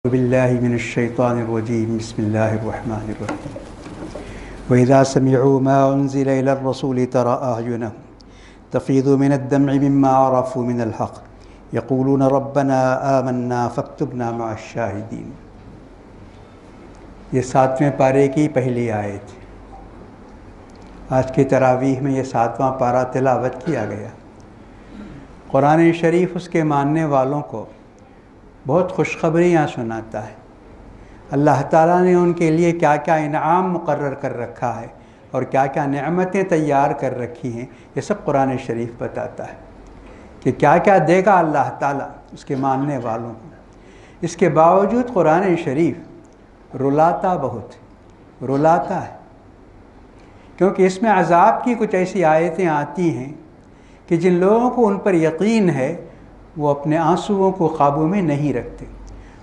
باللہ من الشیطان الرجیم بسم اللہ الرحمن الرحیم وَإِذَا سَمِعُوا مَا أُنزِلَ إِلَى الرَّسُولِ تَرَى أَعْيُنَهُمْ تَفِيضُ مِنَ الدَّمْعِ مِمَّا عَرَفُوا مِنَ الْحَقِّ يَقُولُونَ رَبَّنَا آمَنَّا فَاكْتُبْنَا مَعَ الشَّاهِدِينَ۔ یہ 7ویں پارے کی پہلی آیت۔ آج کی تراویح میں یہ 7واں پارہ تلاوت کیا گیا۔ قرآن شریف اس کے ماننے والوں کو بہت خوشخبریاں سناتا ہے۔ اللہ تعالیٰ نے ان کے لیے کیا کیا انعام مقرر کر رکھا ہے اور کیا کیا نعمتیں تیار کر رکھی ہیں، یہ سب قرآن شریف بتاتا ہے کہ کیا کیا دے گا اللہ تعالیٰ اس کے ماننے والوں کو۔ اس کے باوجود قرآن شریف رلاتا رلاتا ہے، کیونکہ اس میں عذاب کی کچھ ایسی آیتیں آتی ہیں کہ جن لوگوں کو ان پر یقین ہے وہ اپنے آنسوؤں کو قابو میں نہیں رکھتے۔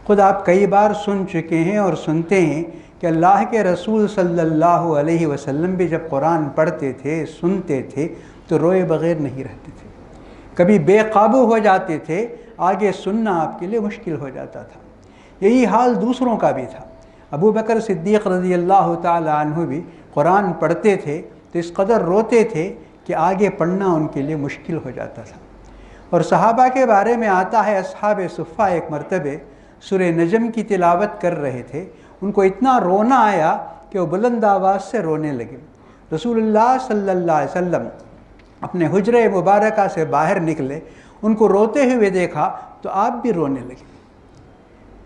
خود آپ کئی بار سن چکے ہیں اور سنتے ہیں کہ اللہ کے رسول صلی اللہ علیہ وسلم بھی جب قرآن پڑھتے تھے، سنتے تھے تو روئے بغیر نہیں رہتے تھے، کبھی بے قابو ہو جاتے تھے، آگے سننا آپ کے لیے مشکل ہو جاتا تھا۔ یہی حال دوسروں کا بھی تھا۔ ابو بکر صدیق رضی اللہ تعالی عنہ بھی قرآن پڑھتے تھے تو اس قدر روتے تھے کہ آگے پڑھنا ان کے لیے مشکل ہو جاتا تھا۔ اور صحابہ کے بارے میں آتا ہے، اصحاب صفہ ایک مرتبہ سورہ نجم کی تلاوت کر رہے تھے، ان کو اتنا رونا آیا کہ وہ بلند آواز سے رونے لگے۔ رسول اللہ صلی اللہ علیہ وسلم اپنے حجرہ مبارکہ سے باہر نکلے، ان کو روتے ہوئے دیکھا تو آپ بھی رونے لگے۔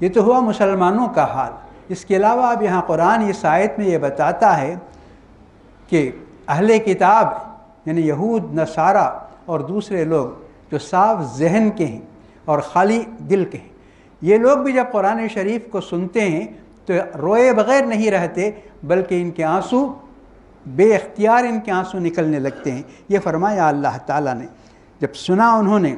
یہ تو ہوا مسلمانوں کا حال۔ اس کے علاوہ اب یہاں قرآن اس آیت میں یہ بتاتا ہے کہ اہل کتاب یعنی یہود، نصارہ اور دوسرے لوگ جو صاف ذہن کے ہیں اور خالی دل کے ہیں، یہ لوگ بھی جب قرآن شریف کو سنتے ہیں تو روئے بغیر نہیں رہتے، بلکہ ان کے آنسو بے اختیار ان کے آنسو نکلنے لگتے ہیں۔ یہ فرمایا اللہ تعالیٰ نے، جب سنا انہوں نے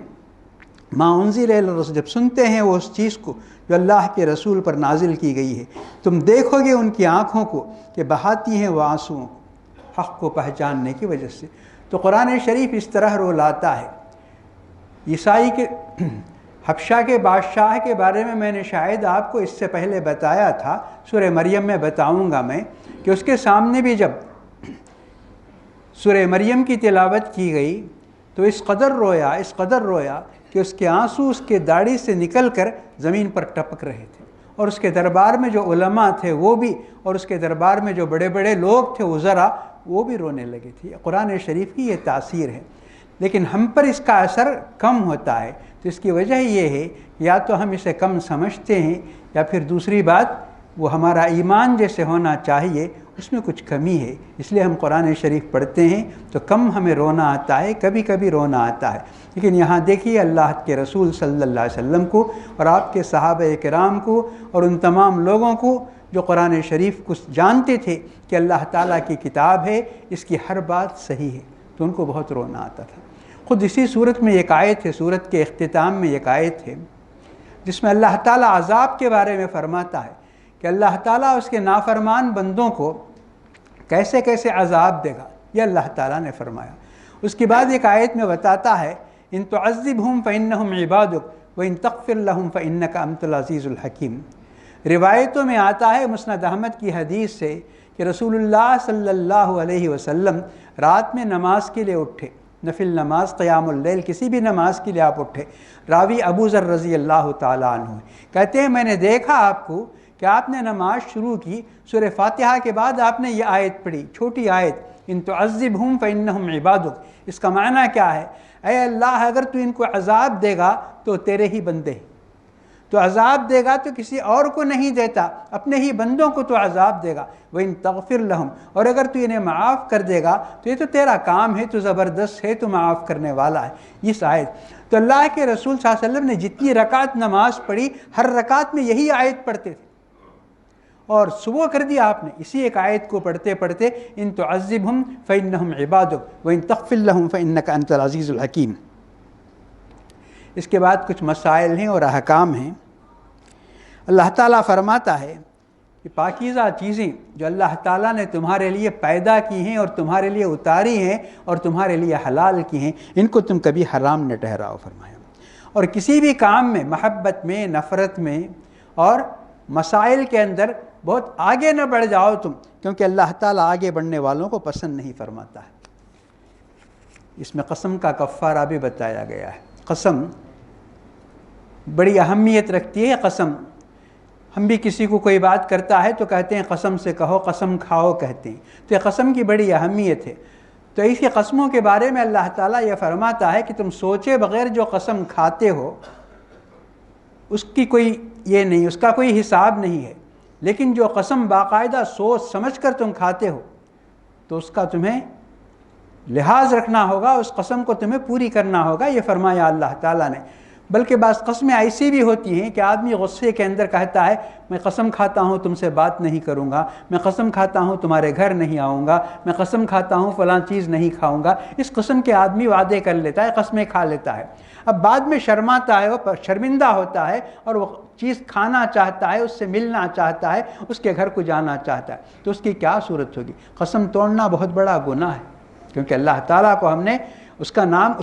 ما انزل الی الرسول، جب سنتے ہیں وہ اس چیز کو جو اللہ کے رسول پر نازل کی گئی ہے، تم دیکھو گے ان کی آنکھوں کو کہ بہاتی ہیں وہ آنسوؤں کو حق کو پہچاننے کی وجہ سے۔ تو قرآن شریف اس طرح رلاتا ہے۔ عیسائی کے حبشہ کے بادشاہ کے بارے میں نے شاید آپ کو اس سے پہلے بتایا تھا، سورہ مریم میں بتاؤں گا میں، کہ اس کے سامنے بھی جب سورہ مریم کی تلاوت کی گئی تو اس قدر رویا کہ اس کے آنسو اس کے داڑھی سے نکل کر زمین پر ٹپک رہے تھے، اور اس کے دربار میں جو علماء تھے وہ بھی، اور اس کے دربار میں جو بڑے بڑے لوگ تھے وزراء، وہ بھی رونے لگے تھے۔ قرآن شریف کی یہ تاثیر ہے، لیکن ہم پر اس کا اثر کم ہوتا ہے۔ تو اس کی وجہ یہ ہے یا تو ہم اسے کم سمجھتے ہیں، یا پھر دوسری بات وہ ہمارا ایمان جیسے ہونا چاہیے اس میں کچھ کمی ہے، اس لیے ہم قرآن شریف پڑھتے ہیں تو کم ہمیں رونا آتا ہے، کبھی کبھی رونا آتا ہے۔ لیکن یہاں دیکھیے اللہ کے رسول صلی اللہ علیہ وسلم کو اور آپ کے صحابہ کرام کو اور ان تمام لوگوں کو جو قرآن شریف کو جانتے تھے کہ اللہ تعالیٰ کی کتاب ہے، اس کی ہر بات صحیح ہے، تو ان کو بہت رونا آتا تھا۔ خود اسی صورت میں ایک آیت ہے، صورت کے اختتام میں ایک آیت ہے جس میں اللہ تعالیٰ عذاب کے بارے میں فرماتا ہے کہ اللہ تعالیٰ اس کے نافرمان بندوں کو کیسے کیسے عذاب دے گا، یہ اللہ تعالیٰ نے فرمایا۔ اس کے بعد ایک آیت میں بتاتا ہے ان تعذبہم فإنہم عبادک وإن تغفر لہم فإنک انت العزیز الحکیم۔ روایتوں میں آتا ہے مسند احمد کی حدیث سے کہ رسول اللہ صلی اللہ علیہ وسلم رات میں نماز کے لیے اٹھے، نفل نماز، قیام اللیل، کسی بھی نماز کے لیے آپ اٹھے۔ راوی ابو ذر رضی اللہ تعالیٰ عنہ کہتے ہیں میں نے دیکھا آپ کو کہ آپ نے نماز شروع کی، سورہ فاتحہ کے بعد آپ نے یہ آیت پڑھی، چھوٹی آیت، ان تعذبہم فإنہم عبادک۔ اس کا معنی کیا ہے؟ اے اللہ اگر تو ان کو عذاب دے گا تو تیرے ہی بندے ہیں، تو عذاب دے گا تو کسی اور کو نہیں دیتا، اپنے ہی بندوں کو تو عذاب دے گا۔ وَإِن تَغْفِرْ لَهُمْ، اور اگر تو انہیں معاف کر دے گا تو یہ تو تیرا کام ہے، تو زبردست ہے، تو معاف کرنے والا ہے۔ اس آیت تو اللہ کے رسول صلی اللہ علیہ وسلم نے جتنی رکعت نماز پڑھی ہر رکعت میں یہی آیت پڑھتے تھے، اور صبح کر دیا آپ نے اسی ایک آیت کو پڑھتے پڑھتے ان تعذبہم فإنہم عبادک وإن تغفر لہم فإنک انت العزیز الحکیم۔ اس کے بعد کچھ مسائل ہیں اور احکام ہیں۔ اللہ تعالیٰ فرماتا ہے کہ پاکیزہ چیزیں جو اللہ تعالیٰ نے تمہارے لیے پیدا کی ہیں اور تمہارے لیے اتاری ہیں اور تمہارے لیے حلال کی ہیں، ان کو تم کبھی حرام نہ ٹھہراؤ فرمایا۔ اور کسی بھی کام میں، محبت میں، نفرت میں اور مسائل کے اندر بہت آگے نہ بڑھ جاؤ تم، کیونکہ اللہ تعالیٰ آگے بڑھنے والوں کو پسند نہیں فرماتا ہے۔ اس میں قسم کا کفارہ بھی بتایا گیا ہے۔ قسم بڑی اہمیت رکھتی ہے۔ قسم ہم بھی کسی کو کوئی بات کرتا ہے تو کہتے ہیں قسم سے کہو، قسم کھاؤ کہتے ہیں، تو یہ قسم کی بڑی اہمیت ہے۔ تو اسی قسموں کے بارے میں اللہ تعالیٰ یہ فرماتا ہے کہ تم سوچے بغیر جو قسم کھاتے ہو اس کی کوئی یہ نہیں، اس کا کوئی حساب نہیں ہے، لیکن جو قسم باقاعدہ سوچ سمجھ کر تم کھاتے ہو تو اس کا تمہیں لحاظ رکھنا ہوگا، اس قسم کو تمہیں پوری کرنا ہوگا، یہ فرمایا اللہ تعالیٰ نے۔ بلکہ بعض قسمیں ایسی بھی ہوتی ہیں کہ آدمی غصے کے اندر کہتا ہے میں قسم کھاتا ہوں تم سے بات نہیں کروں گا، میں قسم کھاتا ہوں تمہارے گھر نہیں آؤں گا، میں قسم کھاتا ہوں فلاں چیز نہیں کھاؤں گا۔ اس قسم کے آدمی وعدے کر لیتا ہے، قسمیں کھا لیتا ہے، اب بعد میں شرماتا ہے، وہ شرمندہ ہوتا ہے اور وہ چیز کھانا چاہتا ہے، اس سے ملنا چاہتا ہے، اس کے گھر کو جانا چاہتا ہے، تو اس کی کیا صورت ہوگی؟ قسم توڑنا بہت بڑا گناہ ہے، کیونکہ اللہ تعالیٰ کو ہم نے اس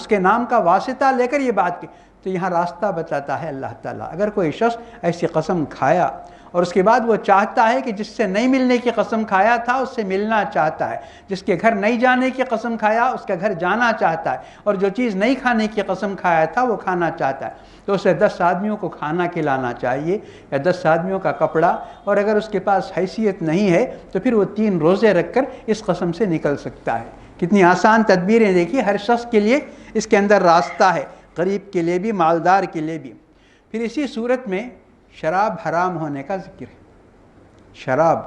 کے نام کا واسطہ لے کر یہ بات کی۔ تو یہاں راستہ بتاتا ہے اللہ تعالیٰ، اگر کوئی شخص ایسی قسم کھایا اور اس کے بعد وہ چاہتا ہے کہ جس سے نہیں ملنے کی قسم کھایا تھا اس سے ملنا چاہتا ہے، جس کے گھر نہیں جانے کی قسم کھایا اس کے گھر جانا چاہتا ہے، اور جو چیز نہیں کھانے کی قسم کھایا تھا وہ کھانا چاہتا ہے، تو اسے 10 آدمیوں کو کھانا کھلانا چاہیے یا 10 آدمیوں کا کپڑا، اور اگر اس کے پاس حیثیت نہیں ہے تو پھر وہ 3 روزے رکھ کر اس قسم سے نکل سکتا ہے۔ کتنی آسان تدبیریں دیکھیے، ہر شخص کے لیے اس کے اندر راستہ ہے، غریب کے لیے بھی، مالدار کے لیے بھی۔ پھر اسی صورت میں شراب حرام ہونے کا ذکر ہے۔ شراب،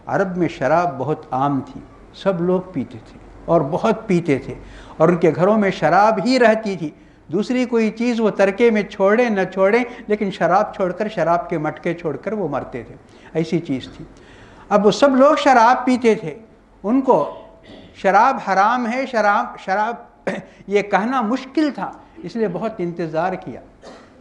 عرب میں شراب بہت عام تھی، سب لوگ پیتے تھے اور بہت پیتے تھے، اور ان کے گھروں میں شراب ہی رہتی تھی، دوسری کوئی چیز وہ ترکے میں چھوڑیں نہ چھوڑیں، لیکن شراب چھوڑ کر، شراب کے مٹکے چھوڑ کر وہ مرتے تھے، ایسی چیز تھی۔ اب وہ سب لوگ شراب پیتے تھے، ان کو شراب حرام ہے، شراب یہ کہنا مشکل تھا، اس لیے بہت انتظار کیا،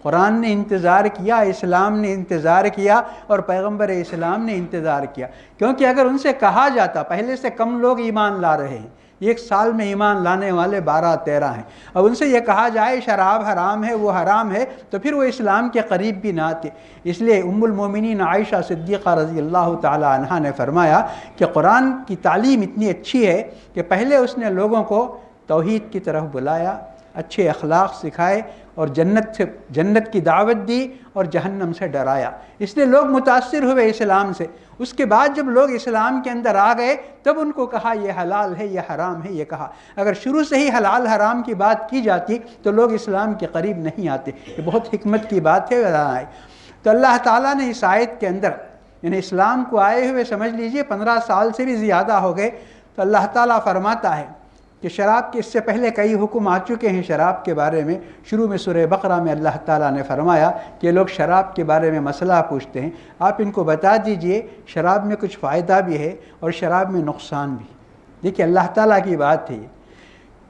قرآن نے انتظار کیا، اسلام نے انتظار کیا، اور پیغمبر اسلام نے انتظار کیا، کیونکہ اگر ان سے کہا جاتا، پہلے سے کم لوگ ایمان لا رہے ہیں، 1 سال میں ایمان لانے والے 12-13 ہیں، اب ان سے یہ کہا جائے شراب حرام ہے، وہ حرام ہے، تو پھر وہ اسلام کے قریب بھی نہ آتے۔ اس لیے ام المومنین عائشہ صدیقہ رضی اللہ تعالی عنہا نے فرمایا کہ قرآن کی تعلیم اتنی اچھی ہے کہ پہلے اس نے لوگوں کو توحید کی طرف بلایا، اچھے اخلاق سکھائے، اور جنت کی دعوت دی، اور جہنم سے ڈرایا، اس لیے لوگ متاثر ہوئے اسلام سے۔ اس کے بعد جب لوگ اسلام کے اندر آ گئے تب ان کو کہا یہ حلال ہے، یہ حرام ہے، یہ کہا۔ اگر شروع سے ہی حلال حرام کی بات کی جاتی تو لوگ اسلام کے قریب نہیں آتے۔ یہ بہت حکمت کی بات ہے۔ تو اللہ تعالیٰ نے اس آیت کے اندر، یعنی اسلام کو آئے ہوئے سمجھ لیجئے 15 سال سے بھی زیادہ ہو گئے، تو اللہ تعالیٰ فرماتا ہے کہ شراب کے اس سے پہلے کئی حکم آ چکے ہیں شراب کے بارے میں۔ شروع میں سورہ بقرہ میں اللہ تعالیٰ نے فرمایا کہ لوگ شراب کے بارے میں مسئلہ پوچھتے ہیں، آپ ان کو بتا دیجئے شراب میں کچھ فائدہ بھی ہے اور شراب میں نقصان بھی۔ دیکھیے اللہ تعالیٰ کی بات ہے،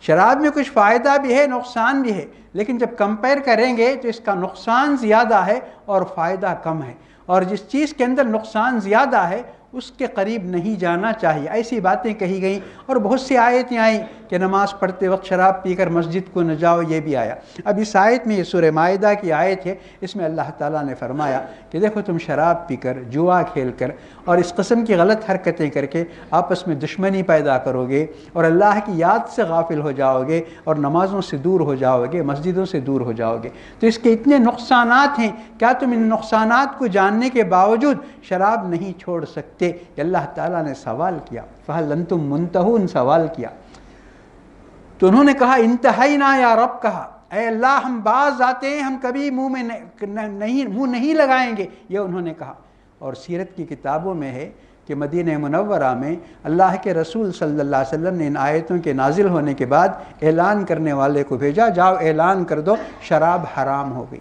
شراب میں کچھ فائدہ بھی ہے، نقصان بھی ہے، لیکن جب کمپیئر کریں گے تو اس کا نقصان زیادہ ہے اور فائدہ کم ہے، اور جس چیز کے اندر نقصان زیادہ ہے اس کے قریب نہیں جانا چاہیے۔ ایسی باتیں کہی گئیں، اور بہت سی آیتیں آئیں کہ نماز پڑھتے وقت شراب پی کر مسجد کو نہ جاؤ، یہ بھی آیا۔ اب اس آیت میں، یہ سورہ مائدہ کی آیت ہے، اس میں اللہ تعالیٰ نے فرمایا کہ دیکھو تم شراب پی کر، جوا کھیل کر اور اس قسم کی غلط حرکتیں کر کے آپس میں دشمنی پیدا کرو گے، اور اللہ کی یاد سے غافل ہو جاؤ گے، اور نمازوں سے دور ہو جاؤ گے، مسجدوں سے دور ہو جاؤ گے، تو اس کے اتنے نقصانات ہیں، کیا تم ان نقصانات کو جاننے کے باوجود شراب نہیں چھوڑ سکتے؟ یہ اللہ تعالیٰ نے سوال کیا، فَهَلْ أَنْتُمْ مُنْتَهُونَ سوال کیا، تو انہوں نے کہا انتہینا یا رب، کہا اے اللہ ہم باز آتے ہیں، ہم کبھی منہ نہیں لگائیں گے، یہ انہوں نے کہا۔ اور سیرت کی کتابوں میں ہے کہ مدینہ منورہ میں اللہ کے رسول صلی اللہ علیہ وسلم نے ان آیتوں کے نازل ہونے کے بعد اعلان کرنے والے کو بھیجا، جاؤ اعلان کر دو شراب حرام ہو گئی۔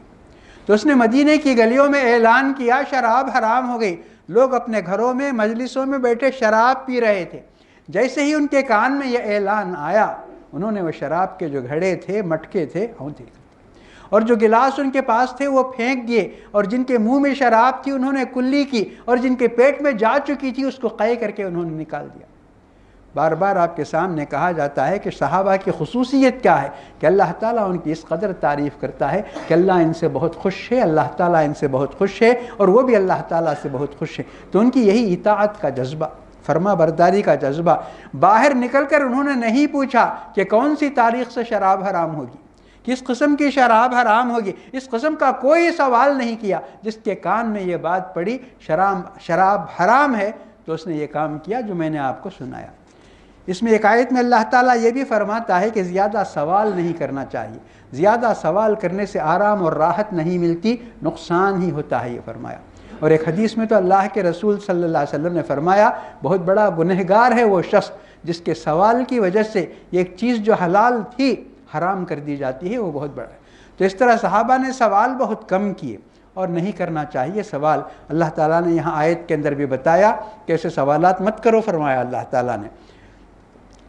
تو اس نے مدینہ کی گلیوں میں اعلان کیا شراب حرام ہو گئی، لوگ اپنے گھروں میں مجلسوں میں بیٹھے شراب پی رہے تھے۔ جیسے ہی ان کے کان میں یہ اعلان آیا، انہوں نے وہ شراب کے جو گھڑے تھے، مٹکے تھے، اور جو گلاس ان کے پاس تھے وہ پھینک دیے، اور جن کے منہ میں شراب تھی انہوں نے کلی کی، اور جن کے پیٹ میں جا چکی تھی اس کو قے کر کے انہوں نے نکال دیا۔ بار بار آپ کے سامنے کہا جاتا ہے کہ صحابہ کی خصوصیت کیا ہے، کہ اللہ تعالیٰ ان کی اس قدر تعریف کرتا ہے کہ اللہ ان سے بہت خوش ہے، اللہ تعالیٰ ان سے بہت خوش ہے، اور وہ بھی اللہ تعالیٰ سے بہت خوش ہے۔ تو ان کی یہی اطاعت کا جذبہ، فرما برداری کا جذبہ۔ باہر نکل کر انہوں نے نہیں پوچھا کہ کون سی تاریخ سے شراب حرام ہوگی، کس قسم کی شراب حرام ہوگی، اس قسم کا کوئی سوال نہیں کیا۔ جس کے کان میں یہ بات پڑی شراب حرام ہے، تو اس نے یہ کام کیا جو میں نے آپ کو سنایا۔ اس میں ایک آیت میں اللہ تعالیٰ یہ بھی فرماتا ہے کہ زیادہ سوال نہیں کرنا چاہیے، زیادہ سوال کرنے سے آرام اور راحت نہیں ملتی، نقصان ہی ہوتا ہے، یہ فرمایا۔ اور ایک حدیث میں تو اللہ کے رسول صلی اللہ علیہ وسلم نے فرمایا بہت بڑا گنہگار ہے وہ شخص جس کے سوال کی وجہ سے ایک چیز جو حلال تھی حرام کر دی جاتی ہے، وہ بہت بڑا ہے۔ تو اس طرح صحابہ نے سوال بہت کم کیے، اور نہیں کرنا چاہیے سوال۔ اللہ تعالیٰ نے یہاں آیت کے اندر بھی بتایا کہ ایسے سوالات مت کرو، فرمایا اللہ تعالیٰ نے،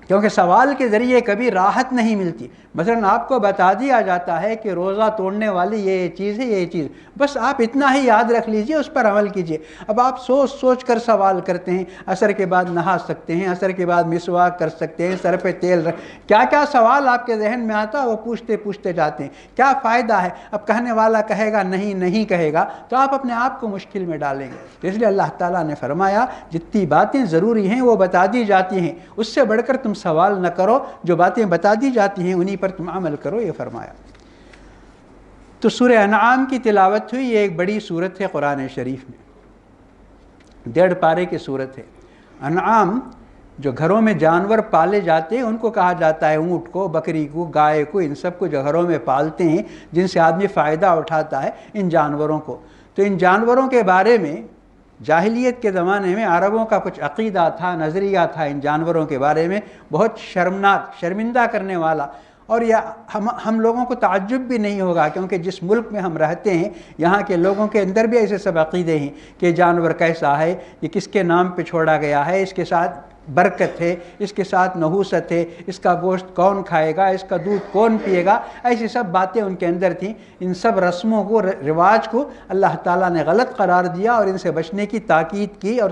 کیونکہ سوال کے ذریعے کبھی راحت نہیں ملتی۔ مثلا آپ کو بتا دیا جاتا ہے کہ روزہ توڑنے والی یہ چیز ہے، یہ چیز، بس آپ اتنا ہی یاد رکھ لیجئے، اس پر عمل کیجئے۔ اب آپ سوچ سوچ کر سوال کرتے ہیں، عصر کے بعد نہا سکتے ہیں، عصر کے بعد مسواک کر سکتے ہیں، سر پہ تیل رکھ، کیا کیا سوال آپ کے ذہن میں آتا ہے، وہ پوچھتے پوچھتے جاتے ہیں، کیا فائدہ ہے؟ اب کہنے والا کہے گا نہیں کہے گا، تو آپ اپنے آپ کو مشکل میں ڈالیں گے۔ تو اس لیے اللہ تعالیٰ نے فرمایا جتنی باتیں ضروری ہیں وہ بتا دی جاتی ہیں، اس سے بڑھ کر تم سوال نہ کرو، جو باتیں بتا دی جاتی ہیں انہی پر تم عمل کرو، یہ فرمایا۔ تو سورہ انعام کی تلاوت ہوئی، یہ ایک بڑی سورت ہے قرآن شریف میں، 1.5 پارے کی سورت ہے۔ انعام جو گھروں میں جانور پالے جاتے ہیں ان کو کہا جاتا ہے، اونٹ کو، بکری کو، گائے کو، ان سب کو جو گھروں میں پالتے ہیں، جن سے آدمی فائدہ اٹھاتا ہے، ان جانوروں کو۔ تو ان جانوروں کے بارے میں جاہلیت کے زمانے میں عربوں کا کچھ عقیدہ تھا، نظریہ تھا ان جانوروں کے بارے میں، بہت شرمناک، شرمندہ کرنے والا۔ اور یہ ہم لوگوں کو تعجب بھی نہیں ہوگا، کیونکہ جس ملک میں ہم رہتے ہیں یہاں کے لوگوں کے اندر بھی ایسے سب عقیدے ہیں کہ جانور کیسا ہے، یہ کس کے نام پہ چھوڑا گیا ہے، اس کے ساتھ برکت ہے، اس کے ساتھ نحوست ہے، اس کا گوشت کون کھائے گا، اس کا دودھ کون پیے گا، ایسی سب باتیں ان کے اندر تھیں۔ ان سب رسموں کو، رواج کو اللہ تعالیٰ نے غلط قرار دیا اور ان سے بچنے کی تاکید کی اور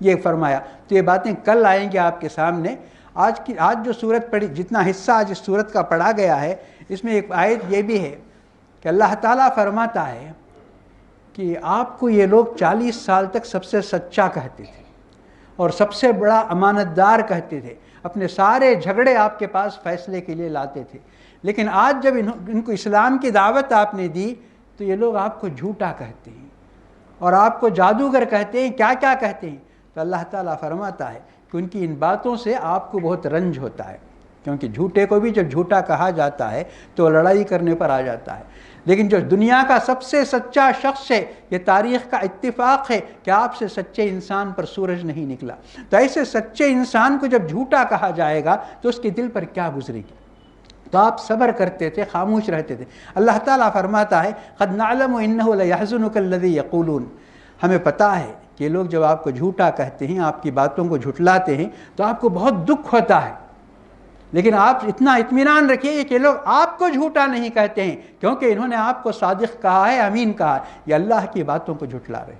یہ فرمایا۔ تو یہ باتیں کل آئیں گے آپ کے سامنے۔ آج جو سورت پڑھی، جتنا حصہ آج اس سورت کا پڑھا گیا ہے، اس میں ایک آیت یہ بھی ہے کہ اللہ تعالیٰ فرماتا ہے کہ آپ کو یہ لوگ 40 سال تک سب سے سچا کہتے تھے اور سب سے بڑا امانت دار کہتے تھے، اپنے سارے جھگڑے آپ کے پاس فیصلے کے لیے لاتے تھے، لیکن آج جب ان کو اسلام کی دعوت آپ نے دی تو یہ لوگ آپ کو جھوٹا کہتے ہیں اور آپ کو جادوگر کہتے ہیں، کیا کیا کہتے ہیں۔ تو اللہ تعالیٰ فرماتا ہے کہ ان کی ان باتوں سے آپ کو بہت رنج ہوتا ہے، کیونکہ جھوٹے کو بھی جب جھوٹا کہا جاتا ہے تو لڑائی کرنے پر آ جاتا ہے، لیکن جو دنیا کا سب سے سچا شخص ہے، یہ تاریخ کا اتفاق ہے کہ آپ سے سچے انسان پر سورج نہیں نکلا۔ تو ایسے سچے انسان کو جب جھوٹا کہا جائے گا تو اس کے دل پر کیا گزرے گی؟ تو آپ صبر کرتے تھے، خاموش رہتے تھے۔ اللہ تعالیٰ فرماتا ہے قد نعلم انہ لیحزنک الذی یقولون، ہمیں پتہ ہے کہ لوگ جب آپ کو جھوٹا کہتے ہیں، آپ کی باتوں کو جھٹلاتے ہیں تو آپ کو بہت دکھ ہوتا ہے، لیکن آپ اتنا اطمینان رکھیے کہ لوگ آپ کو جھوٹا نہیں کہتے ہیں، کیونکہ انہوں نے آپ کو صادق کہا ہے، امین کہا ہے، یہ اللہ کی باتوں کو جھٹلا رہے ہیں۔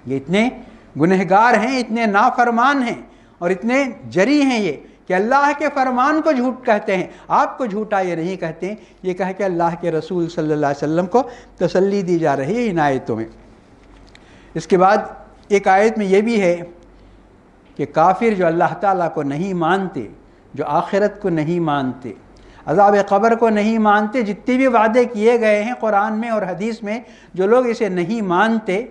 یہ اتنے گنہگار ہیں، اتنے نافرمان ہیں اور اتنے جری ہیں یہ کہ اللہ کے فرمان کو جھوٹ کہتے ہیں، آپ کو جھوٹا یہ نہیں کہتے ہیں۔ یہ کہہ کے اللہ کے رسول صلی اللہ علیہ وسلم کو تسلی دی جا رہی ہے ان آیتوں میں۔ اس کے بعد ایک آیت میں یہ بھی ہے کہ کافر جو اللہ تعالیٰ کو نہیں مانتے، جو آخرت کو نہیں مانتے، عذاب قبر کو نہیں مانتے، جتنے بھی وعدے کیے گئے ہیں قرآن میں اور حدیث میں، جو لوگ اسے نہیں مانتے،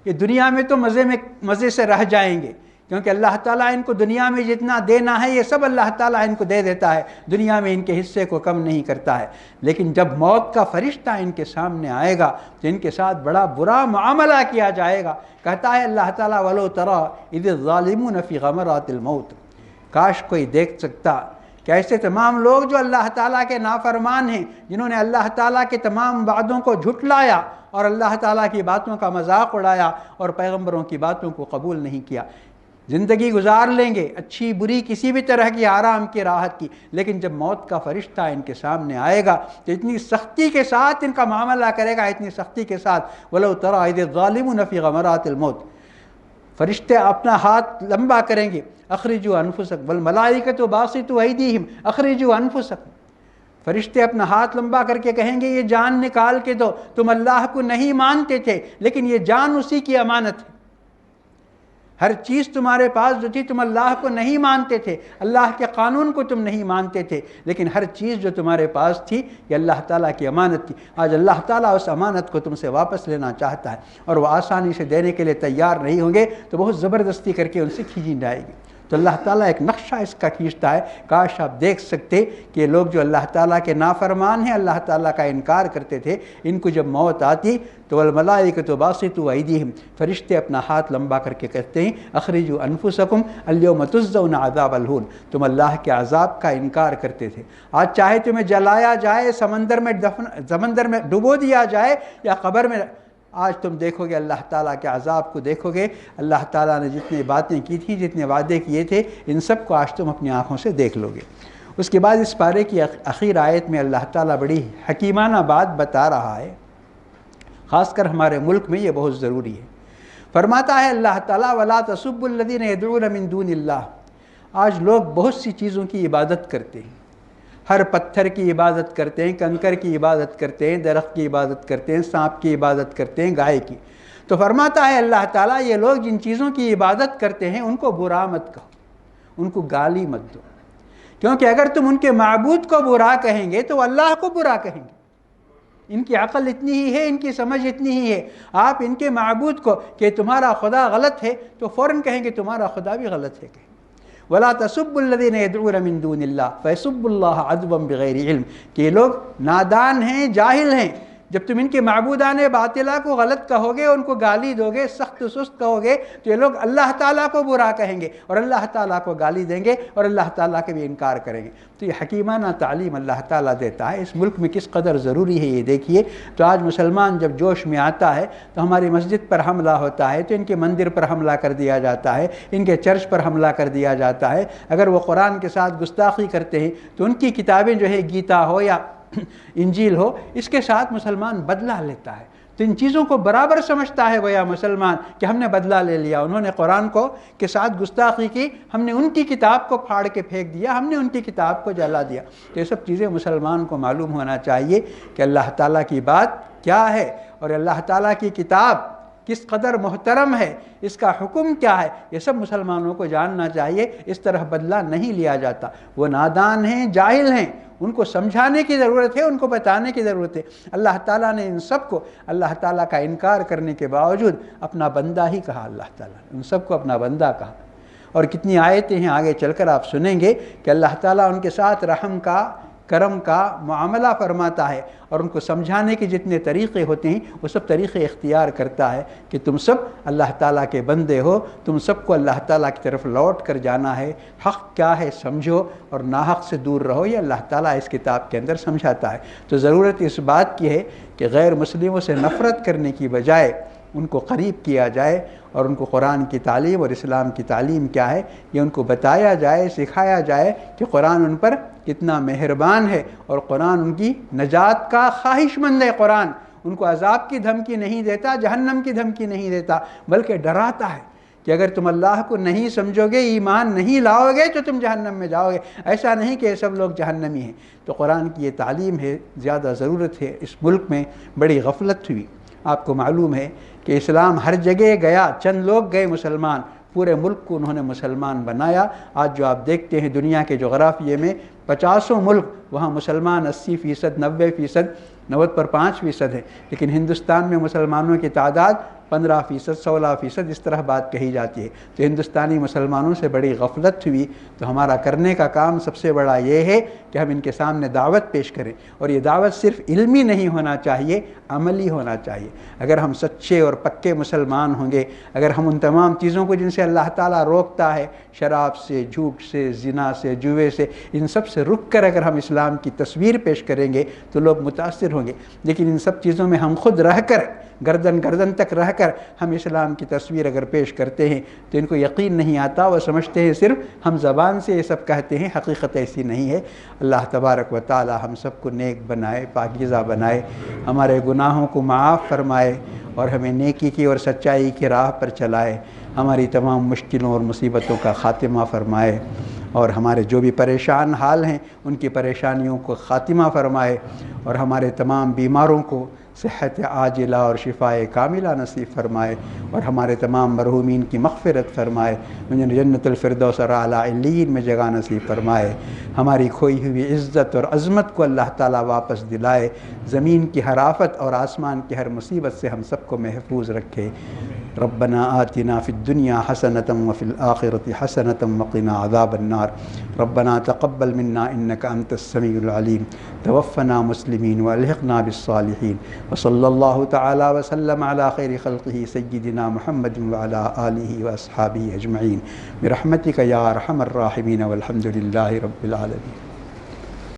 یہ دنیا میں تو مزے سے رہ جائیں گے، کیونکہ اللہ تعالیٰ ان کو دنیا میں جتنا دینا ہے یہ سب اللہ تعالیٰ ان کو دے دیتا ہے، دنیا میں ان کے حصے کو کم نہیں کرتا ہے۔ لیکن جب موت کا فرشتہ ان کے سامنے آئے گا تو ان کے ساتھ بڑا برا معاملہ کیا جائے گا۔ کہتا ہے اللہ تعالیٰ وَلَوْ تَرَىٰ إِذِ الظَّالِمُونَ فِي غَمَرَاتِ الْمَوْتِ، کاش کوئی دیکھ سکتا کہ ایسے تمام لوگ جو اللہ تعالیٰ کے نافرمان ہیں، جنہوں نے اللہ تعالیٰ کے تمام وعدوں کو جھٹلایا اور اللہ تعالیٰ کی باتوں کا مذاق اڑایا اور پیغمبروں کی باتوں کو قبول نہیں کیا، زندگی گزار لیں گے اچھی بری کسی بھی طرح کی آرام کی راحت کی، لیکن جب موت کا فرشتہ ان کے سامنے آئے گا تو اتنی سختی کے ساتھ ان کا معاملہ کرے گا، اتنی سختی کے ساتھ وَلَوْ تَرَىٰ إِذِ الظَّالِمُونَ فِي غَمَرَاتِ الْمَوْتِ، فرشتے اپنا ہاتھ لمبا کریں گے، اخرجوا انفسکم والملائکۃ باسطوا ایدیہم اخرجوا انفسکم، فرشتے اپنا ہاتھ لمبا کر کے کہیں گے یہ جان نکال کے دو، تم اللہ کو نہیں مانتے تھے لیکن یہ جان اسی کی امانت ہے، ہر چیز تمہارے پاس جو تھی تم اللہ کو نہیں مانتے تھے، اللہ کے قانون کو تم نہیں مانتے تھے، لیکن ہر چیز جو تمہارے پاس تھی یہ اللہ تعالیٰ کی امانت تھی، آج اللہ تعالیٰ اس امانت کو تم سے واپس لینا چاہتا ہے اور وہ آسانی سے دینے کے لیے تیار نہیں ہوں گے تو بہت زبردستی کر کے ان سے کھینچی جائے گی۔ تو اللہ تعالیٰ ایک نقشہ اس کا کھینچتا ہے، کاش آپ دیکھ سکتے کہ لوگ جو اللہ تعالیٰ کے نافرمان ہیں، اللہ تعالیٰ کا انکار کرتے تھے، ان کو جب موت آتی تو والملائکۃ باسطوا ایدیہم، فرشتے اپنا ہاتھ لمبا کر کے کہتے ہیں اخرجوا انفسکم الیوم تجزون عذاب الہون، تم اللہ کے عذاب کا انکار کرتے تھے، آج چاہے تمہیں جلایا جائے، سمندر میں ڈبو دیا جائے یا قبر میں، آج تم دیکھو گے اللہ تعالیٰ کے عذاب کو دیکھو گے، اللہ تعالیٰ نے جتنی باتیں کی تھی، جتنے وعدے کیے تھے، ان سب کو آج تم اپنی آنکھوں سے دیکھ لو گے۔ اس کے بعد اس پارے کی اخیر آیت میں اللہ تعالیٰ بڑی حکیمانہ بات بتا رہا ہے، خاص کر ہمارے ملک میں یہ بہت ضروری ہے۔ فرماتا ہے اللہ تعالیٰ وَلَا تَسُبُّوا الَّذِينَ يَدْعُونَ مِن دُونِ اللَّهِ، آج لوگ بہت سی چیزوں کی عبادت کرتے ہیں، ہر پتھر کی عبادت کرتے ہیں، کنکر کی عبادت کرتے ہیں، درخت کی عبادت کرتے ہیں، سانپ کی عبادت کرتے ہیں، گائے کی۔ تو فرماتا ہے اللہ تعالیٰ یہ لوگ جن چیزوں کی عبادت کرتے ہیں ان کو برا مت کہو، ان کو گالی مت دو، کیونکہ اگر تم ان کے معبود کو برا کہیں گے تو اللہ کو برا کہیں گے۔ ان کی عقل اتنی ہی ہے، ان کی سمجھ اتنی ہی ہے، آپ ان کے معبود کو کہ تمہارا خدا غلط ہے تو فوراً کہیں گے تمہارا خدا بھی غلط ہے۔ وَلَا تَسُبُّوا الَّذِينَ يَدْعُونَ مِن دُونِ اللَّهِ فَيَسُبُّوا اللَّهَ عَدْوًا بِغَيْرِ علم، کہ یہ لوگ نادان ہیں، جاہل ہیں، جب تم ان کے معبودان باطلہ کو غلط کہو گے، ان کو گالی دو گے، سخت سست کہو گے تو یہ لوگ اللہ تعالیٰ کو برا کہیں گے اور اللہ تعالیٰ کو گالی دیں گے اور اللہ تعالیٰ کے بھی انکار کریں گے۔ تو یہ حکیمانہ تعلیم اللہ تعالیٰ دیتا ہے، اس ملک میں کس قدر ضروری ہے یہ دیکھیے۔ تو آج مسلمان جب جوش میں آتا ہے تو ہماری مسجد پر حملہ ہوتا ہے تو ان کے مندر پر حملہ کر دیا جاتا ہے، ان کے چرچ پر حملہ کر دیا جاتا ہے، اگر وہ قرآن کے ساتھ گستاخی کرتے ہیں تو ان کی کتابیں جو ہے گیتا ہو یا انجیل ہو، اس کے ساتھ مسلمان بدلہ لیتا ہے، تو ان چیزوں کو برابر سمجھتا ہے گویا مسلمان کہ ہم نے بدلہ لے لیا، انہوں نے قرآن کو کے ساتھ گستاخی کی، ہم نے ان کی کتاب کو پھاڑ کے پھینک دیا، ہم نے ان کی کتاب کو جلا دیا۔ تو یہ سب چیزیں مسلمان کو معلوم ہونا چاہیے کہ اللہ تعالیٰ کی بات کیا ہے اور اللہ تعالیٰ کی کتاب کس قدر محترم ہے، اس کا حکم کیا ہے، یہ سب مسلمانوں کو جاننا چاہیے۔ اس طرح بدلہ نہیں لیا جاتا، وہ نادان ہیں، جاہل ہیں، ان کو سمجھانے کی ضرورت ہے، ان کو بتانے کی ضرورت ہے۔ اللہ تعالیٰ نے ان سب کو اللہ تعالیٰ کا انکار کرنے کے باوجود اپنا بندہ ہی کہا، اللہ تعالیٰ نے ان سب کو اپنا بندہ کہا۔ اور کتنی آیتیں ہیں آگے چل کر آپ سنیں گے کہ اللہ تعالیٰ ان کے ساتھ رحم کا، کرم کا معاملہ فرماتا ہے اور ان کو سمجھانے کے جتنے طریقے ہوتے ہیں وہ سب طریقے اختیار کرتا ہے کہ تم سب اللہ تعالیٰ کے بندے ہو، تم سب کو اللہ تعالیٰ کی طرف لوٹ کر جانا ہے، حق کیا ہے سمجھو اور ناحق سے دور رہو، یہ اللہ تعالیٰ اس کتاب کے اندر سمجھاتا ہے۔ تو ضرورت اس بات کی ہے کہ غیر مسلموں سے نفرت کرنے کی بجائے ان کو قریب کیا جائے اور ان کو قرآن کی تعلیم اور اسلام کی تعلیم کیا ہے یہ ان کو بتایا جائے، سکھایا جائے کہ قرآن ان پر کتنا مہربان ہے اور قرآن ان کی نجات کا خواہش مند ہے۔ قرآن ان کو عذاب کی دھمکی نہیں دیتا، جہنم کی دھمکی نہیں دیتا، بلکہ ڈراتا ہے کہ اگر تم اللہ کو نہیں سمجھو گے، ایمان نہیں لاؤ گے تو تم جہنم میں جاؤ گے، ایسا نہیں کہ سب لوگ جہنمی ہیں۔ تو قرآن کی یہ تعلیم ہے، زیادہ ضرورت ہے۔ اس ملک میں بڑی غفلت ہوئی، آپ کو معلوم ہے کہ اسلام ہر جگہ گیا، چند لوگ گئے مسلمان، پورے ملک کو انہوں نے مسلمان بنایا۔ آج جو آپ دیکھتے ہیں دنیا کے جغرافیے میں 50 ملک، وہاں مسلمان 80%، 90%، 90 پر 5% ہے، لیکن ہندوستان میں مسلمانوں کی تعداد 15%، 16%، اس طرح بات کہی جاتی ہے۔ تو ہندوستانی مسلمانوں سے بڑی غفلت ہوئی۔ تو ہمارا کرنے کا کام سب سے بڑا یہ ہے کہ ہم ان کے سامنے دعوت پیش کریں، اور یہ دعوت صرف علمی نہیں ہونا چاہیے، عملی ہونا چاہیے۔ اگر ہم سچے اور پکے مسلمان ہوں گے، اگر ہم ان تمام چیزوں کو جن سے اللہ تعالیٰ روکتا ہے، شراب سے، جھوٹ سے، زنا سے، جوے سے، ان سب سے رک کر اگر ہم اسلام کی تصویر پیش کریں گے تو لوگ متاثر ہوں گے۔ لیکن ان سب چیزوں میں ہم خود رہ کر، گردن تک رہ کر ہم اسلام کی تصویر اگر پیش کرتے ہیں تو ان کو یقین نہیں آتا، وہ سمجھتے ہیں صرف ہم زبان سے یہ سب کہتے ہیں، حقیقت ایسی نہیں ہے۔ اللہ تبارک و تعالی ہم سب کو نیک بنائے، پاکیزہ بنائے، ہمارے گناہوں کو معاف فرمائے اور ہمیں نیکی کی اور سچائی کی راہ پر چلائے۔ ہماری تمام مشکلوں اور مصیبتوں کا خاتمہ فرمائے، اور ہمارے جو بھی پریشان حال ہیں ان کی پریشانیوں کو خاتمہ فرمائے، اور ہمارے تمام بیماروں کو صحت عاجلہ اور شفاء کاملہ نصیب فرمائے، اور ہمارے تمام مرحومین کی مغفرت فرمائے، انہیں جنت الفردوس اور اعلیٰ علیین میں جگہ نصیب فرمائے، ہماری کھوئی ہوئی عزت اور عظمت کو اللہ تعالیٰ واپس دلائے، زمین کی ہر آفت اور آسمان کی ہر مصیبت سے ہم سب کو محفوظ رکھے۔ ربنا آتنا فی الدنیا حسنۃ وفی الآخرۃ حسنۃ وقنا عذاب النار۔ ربنا تقبل منا انک انت السمیع العلیم، توفنا مسلمین والحقنا بالصالحین، وصلی اللہ تعالی وسلم علی خیر خلقہ سیدنا محمد وعلی آلہ واصحابہ اجمعین برحمتک یا ارحم الراحمین، والحمد للہ رب العالمین۔